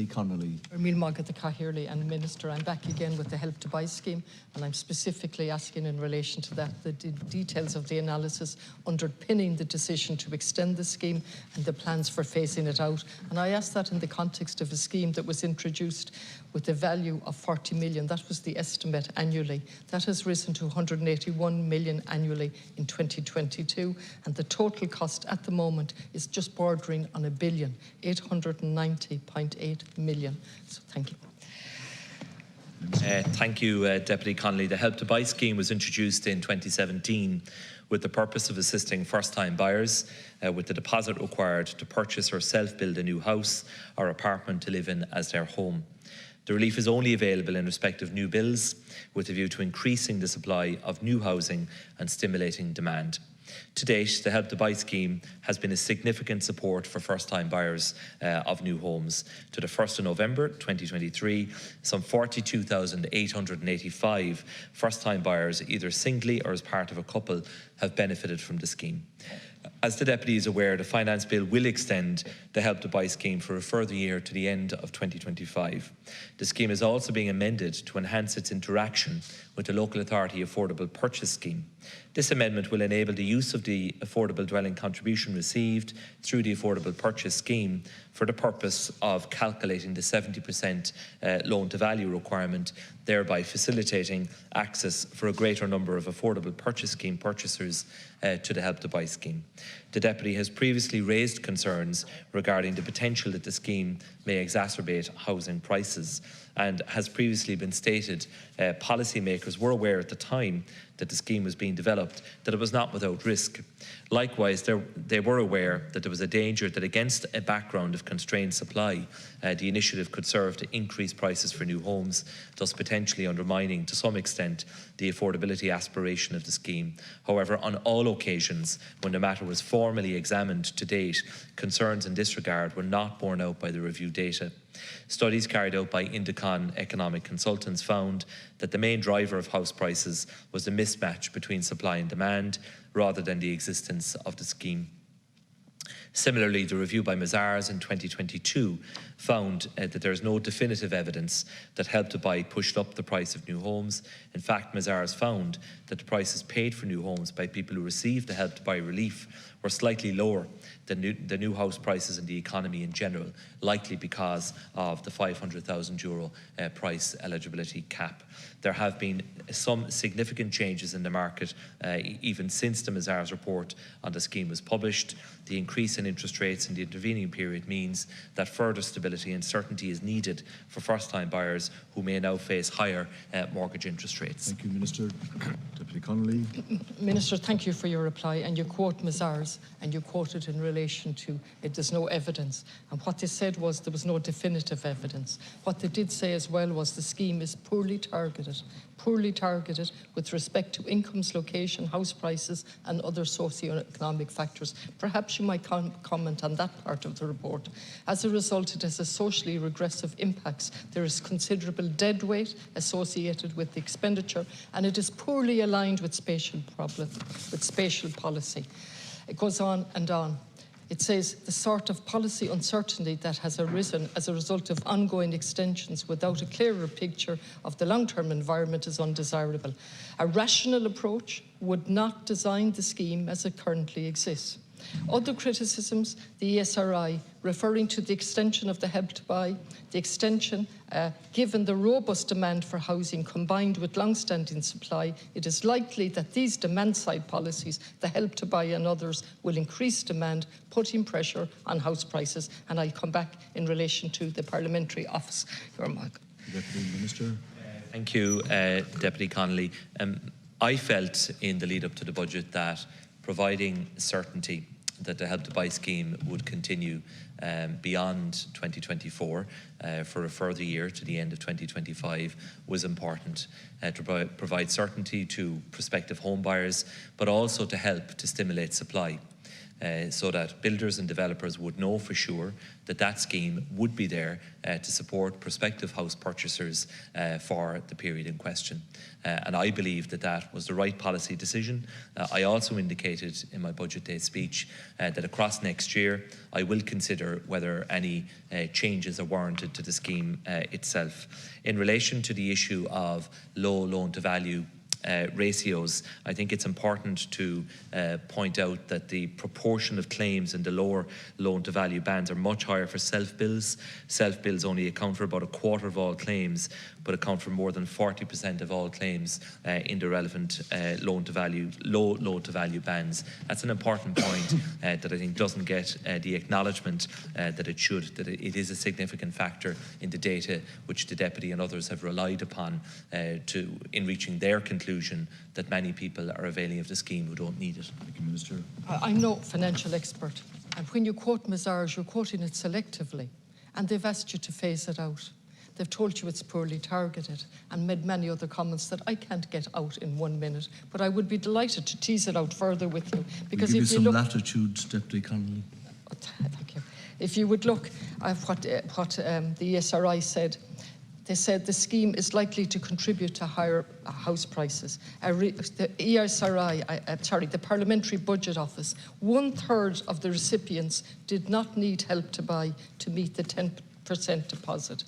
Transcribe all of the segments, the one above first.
Connolly. Míl mágad the Cathaoirleach and Minister, I'm back again with the Help to Buy scheme, and I'm specifically asking in relation to that the details of the analysis underpinning the decision to extend the scheme and the plans for phasing it out. And I ask that in the context of a scheme that was introduced with a value of 40 million. That was the estimate annually. That has risen to 181 million annually in 2022, and the total cost at the moment is just bordering on £1 billion, 890.8 million. So thank you. Thank you, Deputy Connolly. The Help to Buy scheme was introduced in 2017 with the purpose of assisting first-time buyers with the deposit required to purchase or self-build a new house or apartment to live in as their home. The relief is only available in respect of new builds with a view to increasing the supply of new housing and stimulating demand. To date, the Help to Buy scheme has been a significant support for first-time buyers of new homes. To the 1st of November 2023, some 42,885 first-time buyers, either singly or as part of a couple, have benefited from the scheme. As the Deputy is aware, the Finance Bill will extend the Help to Buy scheme for a further year to the end of 2025. The scheme is also being amended to enhance its interaction with the Local Authority Affordable Purchase Scheme. This amendment will enable the use of the affordable dwelling contribution received through the Affordable Purchase Scheme for the purpose of calculating the 70% loan-to-value requirement, thereby facilitating access for a greater number of Affordable Purchase Scheme purchasers to the Help to Buy scheme. The Deputy has previously raised concerns regarding the potential that the scheme may exacerbate housing prices, and has previously been stated policymakers were aware at the time that the scheme was being developed that it was not without risk. Likewise, they were aware that there was a danger that against a background of constrained supply, the initiative could serve to increase prices for new homes, thus potentially undermining to some extent the affordability aspiration of the scheme. However, on all occasions when the matter was formally examined to date, concerns in this regard were not borne out by the review data. Studies carried out by Indicon economic consultants found that the main driver of house prices was the mismatch between supply and demand rather than the existence of the scheme. Similarly, the review by Mazars in 2022 found that there is no definitive evidence that Help to Buy pushed up the price of new homes. In fact, Mazars found that the prices paid for new homes by people who received the Help to Buy relief were slightly lower than the new house prices in the economy in general, likely because of the €500,000 price eligibility cap. There have been some significant changes in the market even since the Mazars report on the scheme was published. The increase in interest rates in the intervening period means that further stability and certainty is needed for first-time buyers who may now face higher mortgage interest rates. Thank you, Minister. Deputy Connolly. Minister, thank you for your reply, and you quote Mazars, and you quoted in relation to there's no evidence. And what they said was there was no definitive evidence. What they did say as well was the scheme is poorly targeted with respect to incomes, location, house prices and other socio-economic factors. Perhaps you might comment on that part of the report. As a result, it has a socially regressive impacts. There is considerable dead weight associated with the expenditure, and it is poorly aligned with spatial policy. It goes on and on. It says the sort of policy uncertainty that has arisen as a result of ongoing extensions without a clearer picture of the long-term environment is undesirable. A rational approach would not design the scheme as it currently exists. Other criticisms, the ESRI, referring to the extension of the Help to Buy, the extension, given the robust demand for housing combined with long-standing supply, it is likely that these demand-side policies, the Help to Buy and others, will increase demand, putting pressure on house prices. And I'll come back in relation to the Parliamentary Office. Deputy Minister. Thank you, Deputy Connolly. I felt in the lead-up to the budget that providing certainty that the Help to Buy scheme would continue beyond 2024 for a further year to the end of 2025 was important to provide certainty to prospective home buyers, but also to help to stimulate supply. so that builders and developers would know for sure that that scheme would be there to support prospective house purchasers for the period in question. And I believe that that was the right policy decision. I also indicated in my budget day speech that across next year I will consider whether any changes are warranted to the scheme itself. In relation to the issue of low loan-to-value ratios, I think it's important to point out that the proportion of claims in the lower loan-to-value bands are much higher for self-bills. Self-bills only account for about a quarter of all claims, but account for more than 40% of all claims in the relevant low loan-to-value bands. That's an important point that I think doesn't get the acknowledgement that it should, that it is a significant factor in the data which the Deputy and others have relied upon in reaching their conclusion that many people are availing of the scheme who don't need it. Thank you, Minister. I'm no financial expert, and when you quote maidirs, you're quoting it selectively, and they've asked you to phase it out. They've told you it's poorly targeted and made many other comments that I can't get out in 1 minute, but I would be delighted to tease it out further with you. Because We'll give if you you some look, latitude, Deputy Connolly. thank you. If you would look at what the ESRI said, they said the scheme is likely to contribute to higher house prices. The ESRI, the Parliamentary Budget Office, 1/3 of the recipients did not need Help to Buy to meet the 10% deposit.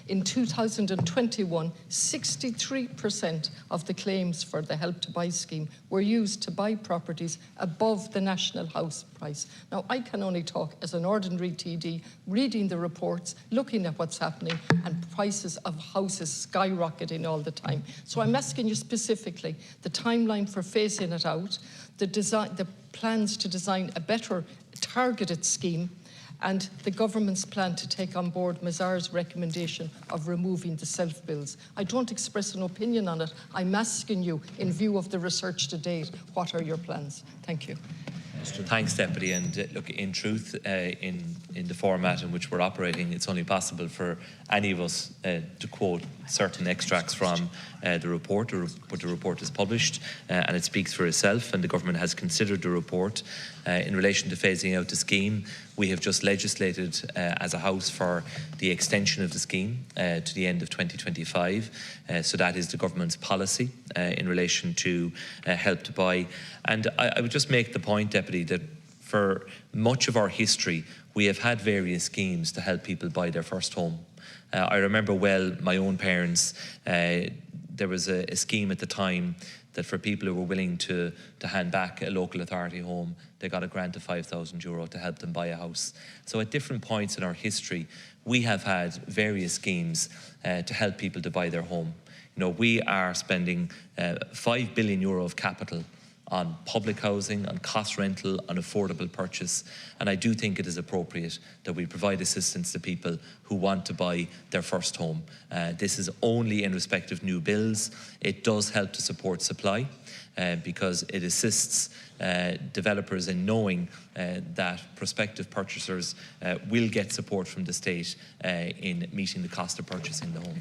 In 2021, 63% of the claims for the Help to Buy scheme were used to buy properties above the national house price. Now, I can only talk as an ordinary TD, reading the reports, looking at what's happening, and prices of houses skyrocketing all the time. So I'm asking you specifically the timeline for phasing it out, the plans to design a better targeted scheme, and the government's plan to take on board maidir's recommendation of removing the self-bills. I don't express an opinion on it. I'm asking you, in view of the research to date, what are your plans? Thank you. Thanks, Deputy. And look, in truth, in the format in which we're operating, it's only possible for any of us to quote certain extracts from the report, but the report is published and it speaks for itself, and the government has considered the report. In relation to phasing out the scheme, we have just legislated as a House for the extension of the scheme to the end of 2025. So that is the government's policy in relation to Help to Buy. And I would just make the point, Deputy, that for much of our history, we have had various schemes to help people buy their first home. I remember well my own parents, there was a scheme at the time that for people who were willing to hand back a local authority home, they got a grant of €5,000 to help them buy a house. So at different points in our history, we have had various schemes to help people to buy their home. You know, we are spending €5 billion of capital on public housing, on cost rental, on affordable purchase. And I do think it is appropriate that we provide assistance to people who want to buy their first home. This is only in respect of new builds. It does help to support supply because it assists developers in knowing that prospective purchasers will get support from the state in meeting the cost of purchasing the home.